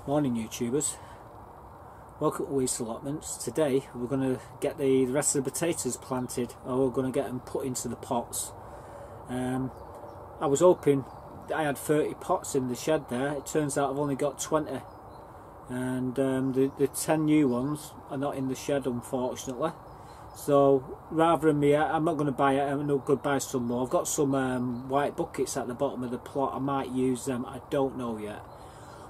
Morning YouTubers, welcome to Weaste Allotments. Today we're going to get the rest of the potatoes planted, or we're going to get them put into the pots. I was hoping I had 30 pots in the shed there. It turns out I've only got 20, and the 10 new ones are not in the shed, unfortunately. So rather than me, I'm not going to buy it. I'm going to buy some more. I've got some white buckets at the bottom of the plot. I might use them, I don't know yet.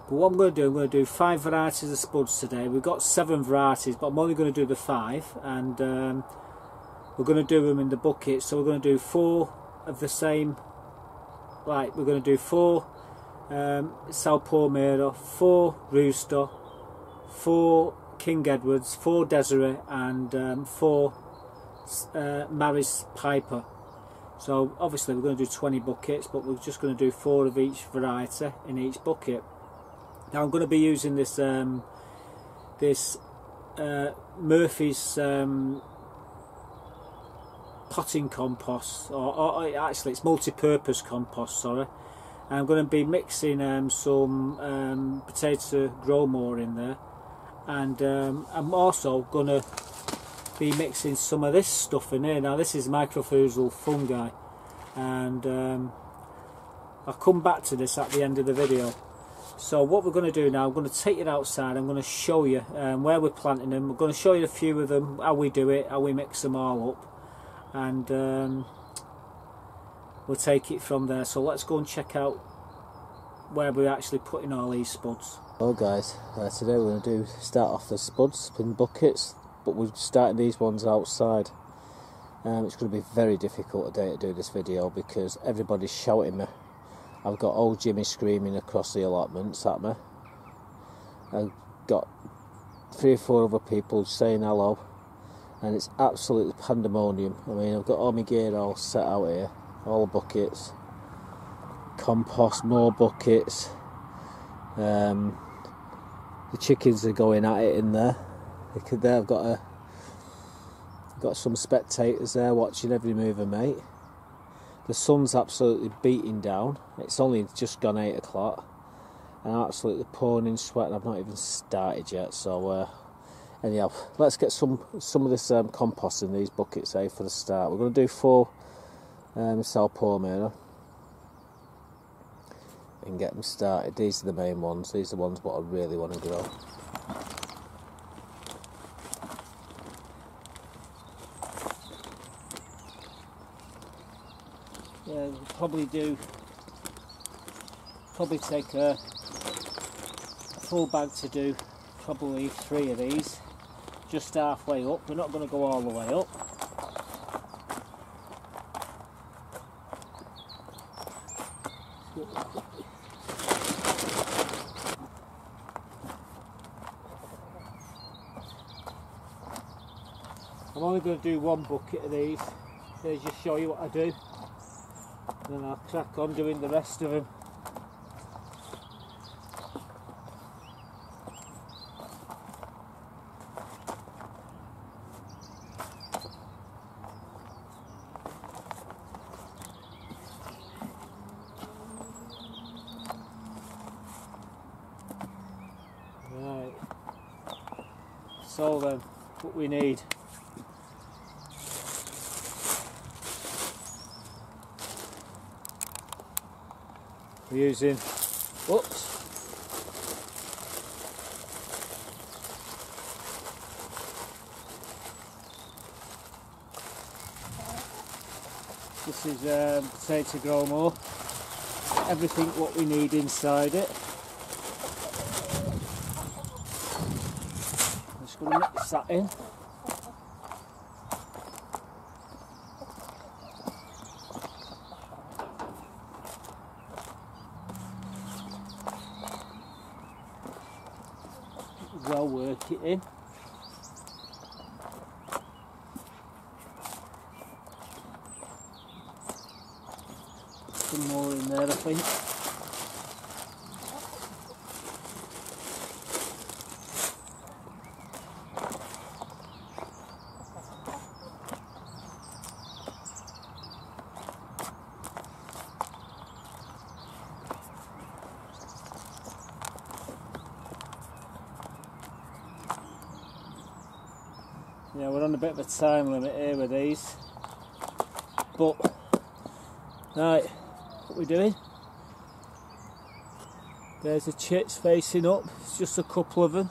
But what I'm going to do 5 varieties of spuds today. We've got 7 varieties, but I'm only going to do the 5, and we're going to do them in the bucket. So we're going to do 4 of the same. Like, we're going to do 4 Sal Palmera, 4 Rooster, 4 King Edwards, 4 Desiree, and 4 Maris Piper. So obviously we're going to do 20 buckets, but we're just going to do 4 of each variety in each bucket. Now I'm going to be using this Murphy's potting compost, or actually it's multi-purpose compost, sorry. And I'm going to be mixing some potato grow more in there, and I'm also going to be mixing some of this stuff in here. Now this is mycorrhizal fungi, and I'll come back to this at the end of the video. So what we're going to do now, I'm going to take it outside. I'm going to show you where we're planting them. We're going to show you a few of them, how we do it, how we mix them all up, and we'll take it from there. So let's go and check out where we're actually putting all these spuds. Well guys, today we're going to start off the spuds in buckets, but we're starting these ones outside. It's going to be very difficult today to do this video because everybody's shouting me. I've got old Jimmy screaming across the allotments at me. I've got 3 or 4 other people saying hello, and it's absolutely pandemonium. I mean, I've got all my gear all set out here, all the buckets, compost, more buckets. The chickens are going at it in there. I've got some spectators there watching every move I make. The sun's absolutely beating down. It's only just gone 8 o'clock. I'm absolutely pouring in sweat, and I've not even started yet. So anyhow, let's get some of this compost in these buckets for the start. We're going to do 4 Sal Palmera and get them started. These are the main ones. These are the ones what I really want to grow. Yeah, we'll probably take a full bag to do probably 3 of these, just halfway up. We're not going to go all the way up. I'm only going to do 1 bucket of these. So just show you what I do. Then I'll crack on doing the rest of them. Right. So then, what we need. We're using, this is potato grow more. Everything what we need inside it. I'm just going to mix that in. Well, work it in. Some more in there, I think. Yeah, we're on a bit of a time limit here with these. But, right, what we're doing? There's the chits facing up, it's just a couple of them.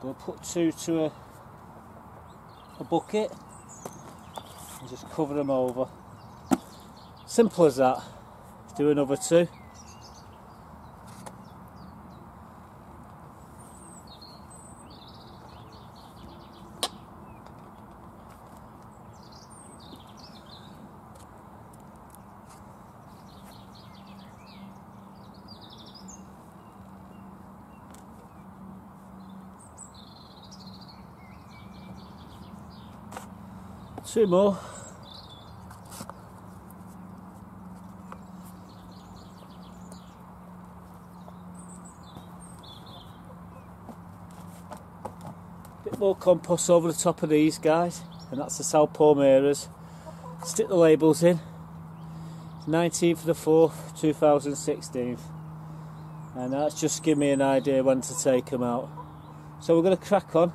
We'll put 2 to a bucket and just cover them over. Simple as that. Do another 2. Two more. Bit more compost over the top of these guys, and that's the Salpomeras. Stick the labels in. 19th of the 4th, 2016, and that's just give me an idea when to take them out. So we're going to crack on.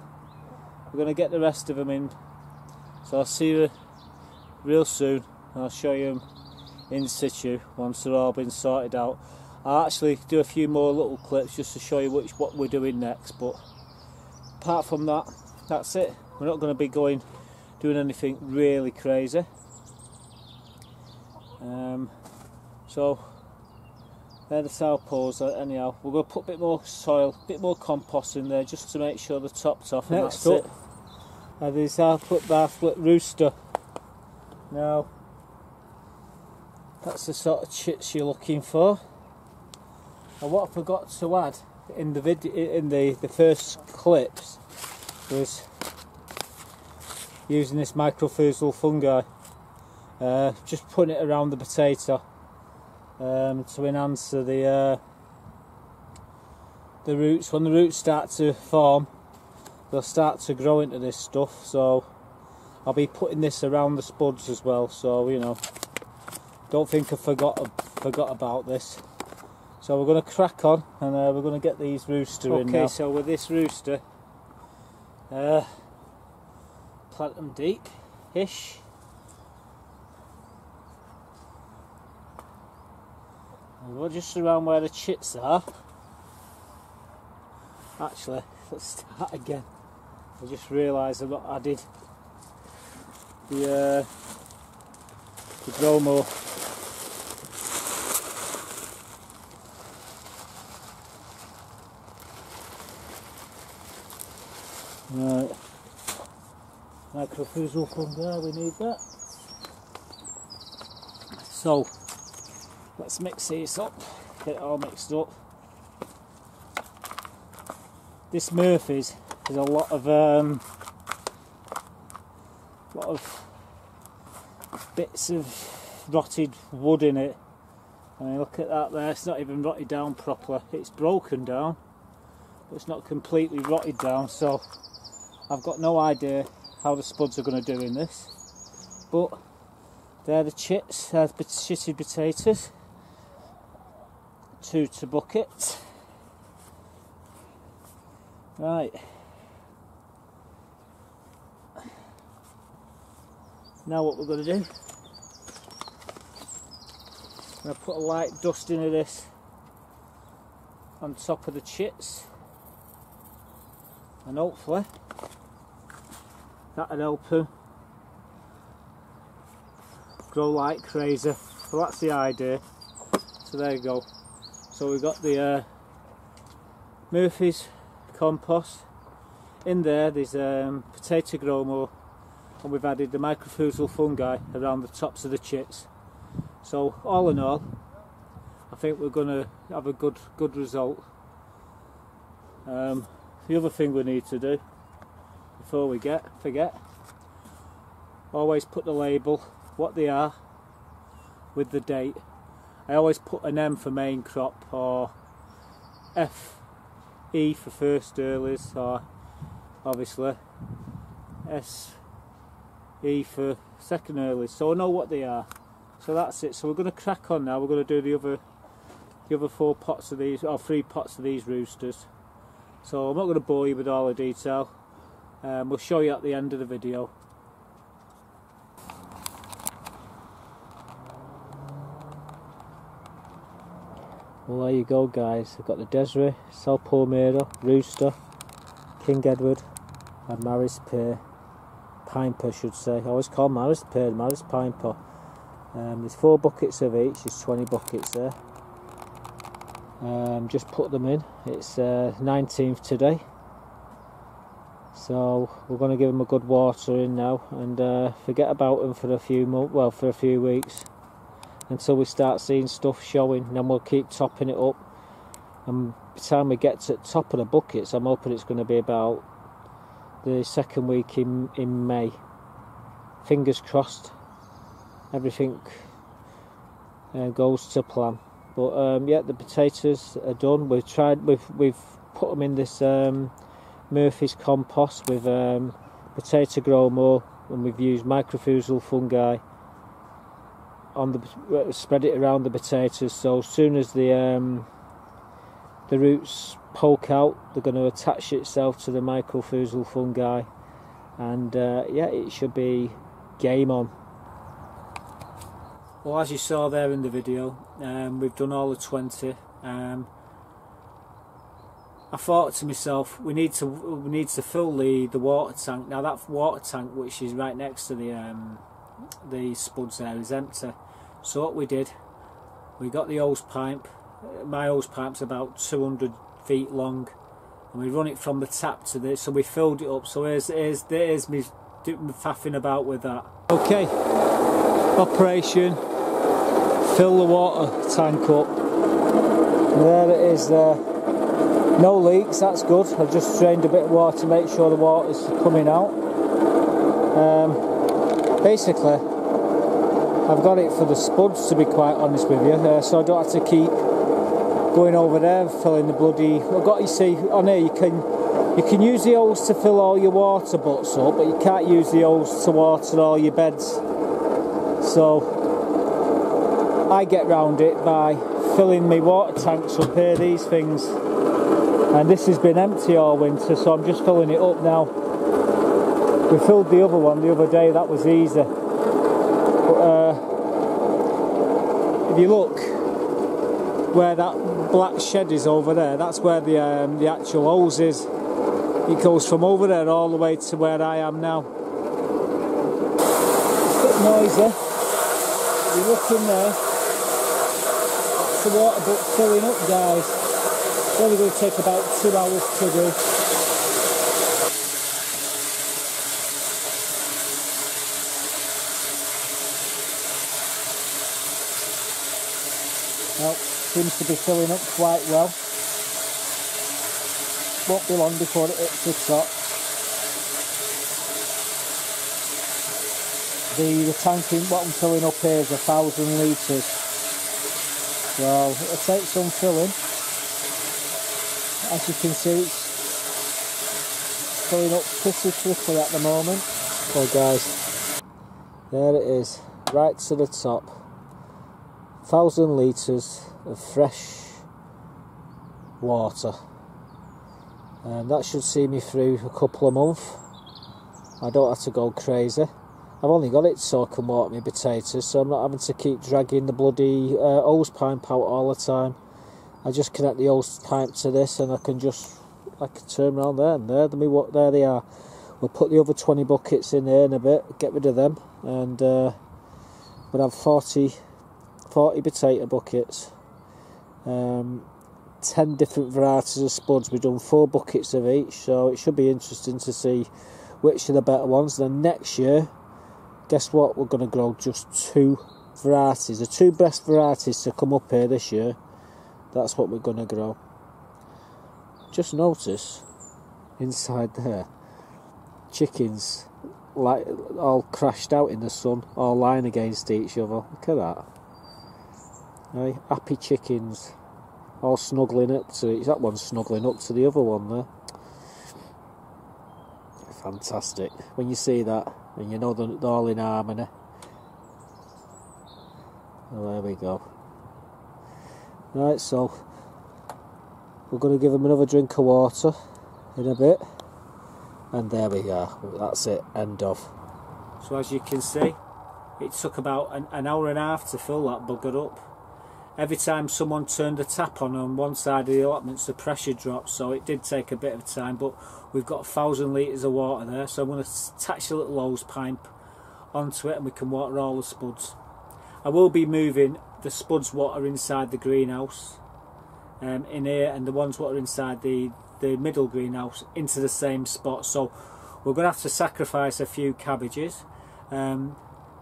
We're going to get the rest of them in. So I'll see you real soon. I'll show you them in situ once they're all been sorted out. I'll actually do a few more little clips just to show you what we're doing next, but apart from that, that's it. We're not going to be doing anything really crazy. So they're the Salpos. Anyhow, we're going to put a bit more soil, a bit more compost in there just to make sure the top's off. And next up, this Bartlett rooster. Now, that's the sort of chits you're looking for. And what I forgot to add in the video, in the first clips, was using this mycorrhizal fungi. Just putting it around the potato to enhance the roots. When the roots start to form, they'll start to grow into this stuff, so I'll be putting this around the spuds as well, so you know, don't think I forgot about this. So we're going to crack on, and we're going to get these rooster in now. Okay, so with this rooster, plant them deep-ish. And we're just around where the chits are. Actually, let's start again. I just realised I've not added the bromo. Right, mycorrhizal fungi, we need that. So let's mix these up, get it all mixed up. This Murphy's has a lot of bits of rotted wood in it. I mean, look at that there, it's not even rotted down properly. It's broken down, but it's not completely rotted down, so I've got no idea how the spuds are going to do in this. But they're the chits, they're the chitted potatoes. 2 to bucket. Right. Now what we're going to do, I'm going to put a light dusting of this on top of the chits, and hopefully that'll help them grow like crazy. So that's the idea. So there you go. So we've got the Murphy's compost in there. There's potato gromo, and we've added the mycorrhizal fungi around the tops of the chits. So all in all, I think we're going to have a good result. The other thing we need to do before we forget, always put the label, what they are, with the date. I always put an M for main crop, or FE for first earlies, or obviously SE for second earlies, so I know what they are. So that's it. So we're going to crack on now. We're going to do the other 4 pots of these, or 3 pots of these roosters, So I'm not going to bore you with all the detail. We'll show you at the end of the video. Well, there you go, guys. I've got the Desiree, Sal Palmero, Rooster, King Edward, and Maris Pear. Pineapple, should say. I always call Maris Pear, Maris Pineapple. There's 4 buckets of each, there's 20 buckets there. Just put them in. It's 19th today. So we're going to give them a good watering now and forget about them for a few months, well, for a few weeks, until we start seeing stuff showing, and then we'll keep topping it up. And by the time we get to the top of the buckets, I'm hoping it's going to be about the second week in May. Fingers crossed, everything goes to plan. But yeah, the potatoes are done. We've put them in this Murphy's compost with potato grow more, and we've used mycorrhizal fungi on the spread it around the potatoes. So as soon as the roots poke out, they're going to attach itself to the mycorrhizal fungi, and yeah, it should be game on. Well, as you saw there in the video, we've done all the 20. I thought to myself, we need to fill the water tank. Now that water tank, which is right next to the spuds there, is empty. So what we did, we got the hose pipe. My hose pipe's about 200 feet long, and we run it from the tap to this. So we filled it up. So there's me faffing about with that. Okay, operation. Fill the water tank up. And there it is there. No leaks, that's good. I've just drained a bit of water to make sure the water's coming out. Basically, I've got it for the spuds, to be quite honest with you, so I don't have to keep going over there filling the bloody... I've got, you see, on here you can use the hose to fill all your water butts up, but you can't use the hose to water all your beds. So I get round it by filling my water tanks up here, these things. And this has been empty all winter, so I'm just filling it up now. We filled the other one the other day, that was easy. But if you look where that black shed is over there, that's where the actual hose is. It goes from over there all the way to where I am now. It's a bit noisy. If you look in there, that's the water butt filling up, guys. It's only going to take about 2 hours to do. Well, seems to be filling up quite well. Won't be long before it hits the top. The tank in what I'm filling up here is 1,000 litres. So it'll take some filling. As you can see, it's filling up pretty quickly at the moment. So guys, there it is, right to the top. 1,000 litres of fresh water. And that should see me through a couple of months. I don't have to go crazy. I've only got it so I can water my potatoes, so I'm not having to keep dragging the bloody hose pipe out all the time. I just connect the hose pipe to this, and I can turn around there, and there they are. We'll put the other 20 buckets in there in a bit, get rid of them, and we'll have 40 potato buckets. 10 different varieties of spuds. We've done 4 buckets of each, so it should be interesting to see which are the better ones. Then next year, guess what? We're going to grow just 2 varieties. The 2 best varieties to come up here this year. That's what we're going to grow. Just notice inside there, chickens like all crashed out in the sun, all lying against each other. Look at that. Right? Happy chickens, all snuggling up to each. That one's snuggling up to the other one there. Fantastic. When you see that, and you know they're all in harmony. Well, there we go. Right, so we're going to give them another drink of water. in a bit, and there we are. That's it, end of. So as you can see, it took about an hour and a half to fill that bugger up. Every time someone turned the tap on one side of the allotments, the pressure dropped, so it did take a bit of time, but we've got 1,000 litres of water there, so I'm going to attach a little hose pipe onto it and we can water all the spuds. I will be moving the spuds water inside the greenhouse in here, and the ones what are inside the middle greenhouse into the same spot, so we're going to have to sacrifice a few cabbages.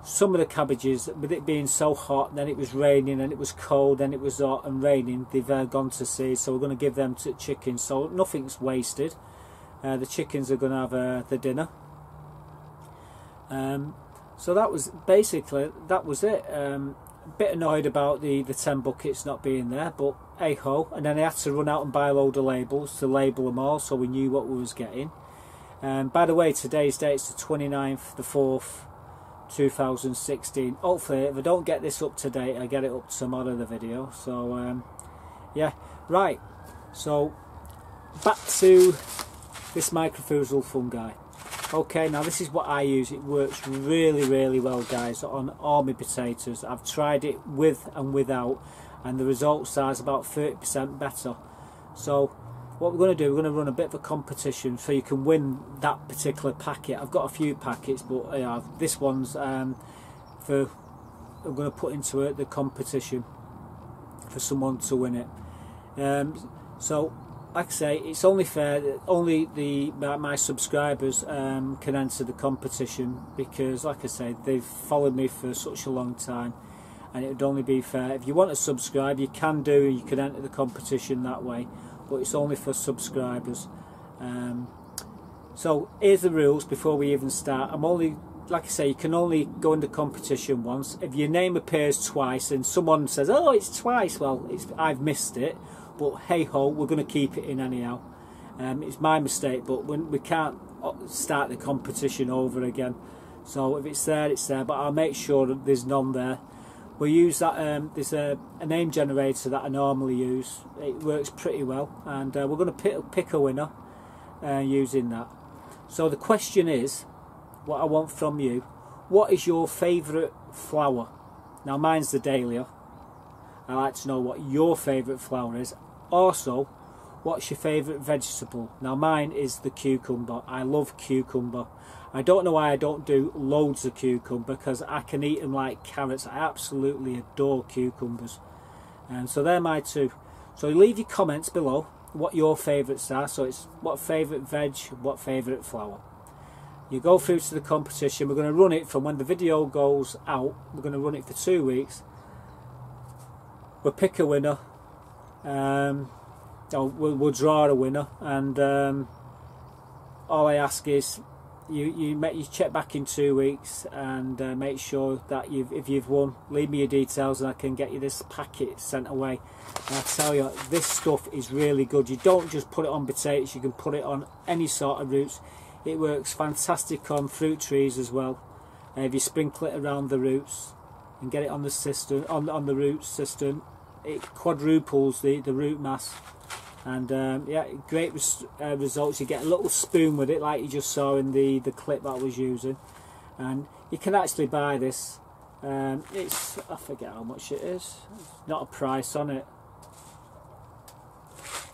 Some of the cabbages, with it being so hot, then it was raining and it was cold, then it was hot and raining, they've gone to seed, so we're going to give them to chickens, so nothing's wasted. The chickens are going to have the dinner. So that was basically, that was it. A bit annoyed about the 10 buckets not being there, but hey ho. And then I had to run out and buy a load of labels to label them all, so we knew what we was getting. By the way, today's date is the 29th, the 4th, 2016. Hopefully, if I don't get this up to date, I get it up tomorrow, the video. So yeah, right. So back to this mycorrhizal fungi. Okay, now this is what I use. It works really well, guys, on all my potatoes. I've tried it with and without, and the results are about 30% better. So what we're going to do, we're going to run a bit of a competition so you can win that particular packet. I've got a few packets, but this one's I'm going to put into it the competition for someone to win it. So like I say, it's only fair that only my subscribers can enter the competition, because like I say, they've followed me for such a long time, and it would only be fair. If you want to subscribe, you can do, you can enter the competition that way, but it's only for subscribers. So here's the rules before we even start. I'm only, like I say, you can only go in the competition once. If your name appears twice and someone says, oh, it's twice, well, I've missed it, but hey ho, we're going to keep it in anyhow. It's my mistake, but we can't start the competition over again. So if it's there, it's there, but I'll make sure that there's none there. We'll use that, there's a name generator that I normally use. It works pretty well, and we're going to pick a winner using that. So the question is, what I want from you, what is your favourite flower? Now mine's the dahlia. I like to know what your favourite flower is. Also, what's your favourite vegetable? Now mine is the cucumber. I love cucumber. I don't know why I don't do loads of cucumber, because I can eat them like carrots. I absolutely adore cucumbers. And so they're my two. So leave your comments below what your favourites are. So it's what favourite veg, what favourite flower. You go through to the competition. We're going to run it from when the video goes out. We're going to run it for 2 weeks. We'll pick a winner. We'll draw a winner, and all I ask is you check back in 2 weeks and make sure that if you've won, leave me your details and I can get you this packet sent away. And I tell you, this stuff is really good. You don't just put it on potatoes, you can put it on any sort of roots. It works fantastic on fruit trees as well. If you sprinkle it around the roots and get it on the system, on the root system, it quadruples the root mass. And yeah, great results. You get a little spoon with it, like you just saw in the clip that I was using. And you can actually buy this. It's, I forget how much it is. There's not a price on it.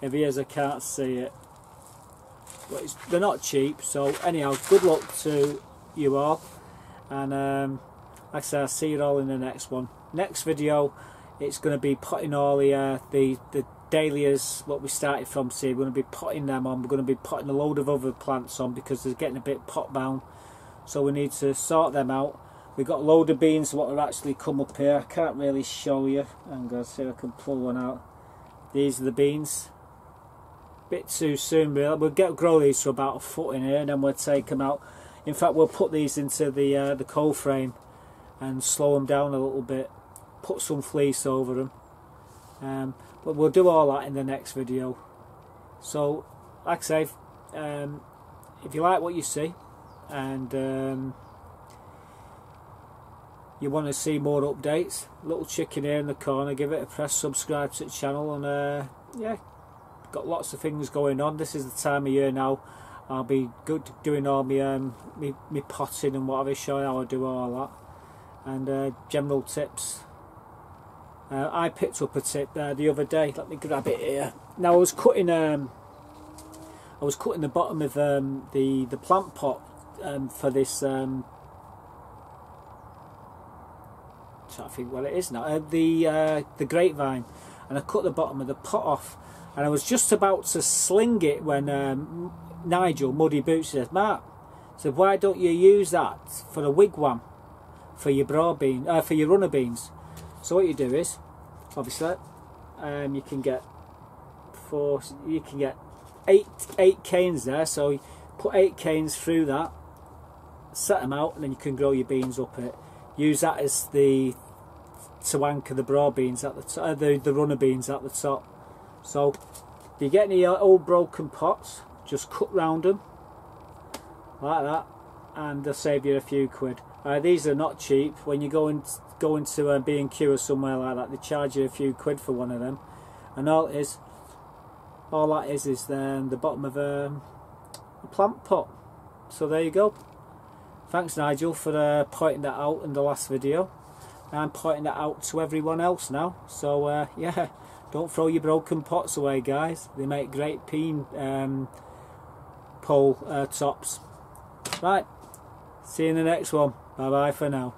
If it is, I can't see it. But they're not cheap. So anyhow, good luck to you all. And like I say, I'll see you all in the next one. Next video, it's going to be putting all the dahlias, what we started from seed. We're going to be putting them on. We're going to be putting a load of other plants on because they're getting a bit pot bound, so we need to sort them out. We've got a load of beans what are actually come up here. I can't really show you. I'm going to see if I can pull one out. These are the beans. Bit too soon really. We'll grow these for about a foot in here, and then we'll take them out. In fact, we'll put these into the cold frame and slow them down a little bit, put some fleece over them. But we'll do all that in the next video. So, like I say, if you like what you see and you want to see more updates, little chicken here in the corner, give it a press, subscribe to the channel, and yeah, got lots of things going on. This is the time of year now. I'll be doing all my potting and whatever, showing how I do all that, and general tips. I picked up a tip the other day. Let me grab it here. Now I was cutting the bottom of the plant pot for this. Trying to think what it is now. The grapevine, and I cut the bottom of the pot off, and I was just about to sling it when Nigel, Muddy Boots, says, "Mark, said, why don't you use that for a wigwam for your for your runner beans?" So what you do is, obviously, you can get eight canes there. So you put 8 canes through that, set them out, and then you can grow your beans up it. Use that as to anchor the broad beans at the top, the runner beans at the top. So if you get any old broken pots, just cut round them like that, and they'll save you a few quid. These are not cheap. When you go into B&Q or somewhere like that, they charge you a few quid for one of them, and all that is the bottom of a plant pot. So there you go. Thanks, Nigel, for pointing that out in the last video. I'm pointing that out to everyone else now. So yeah, don't throw your broken pots away, guys. They make great peen pole tops. Right, see you in the next one. Bye bye for now.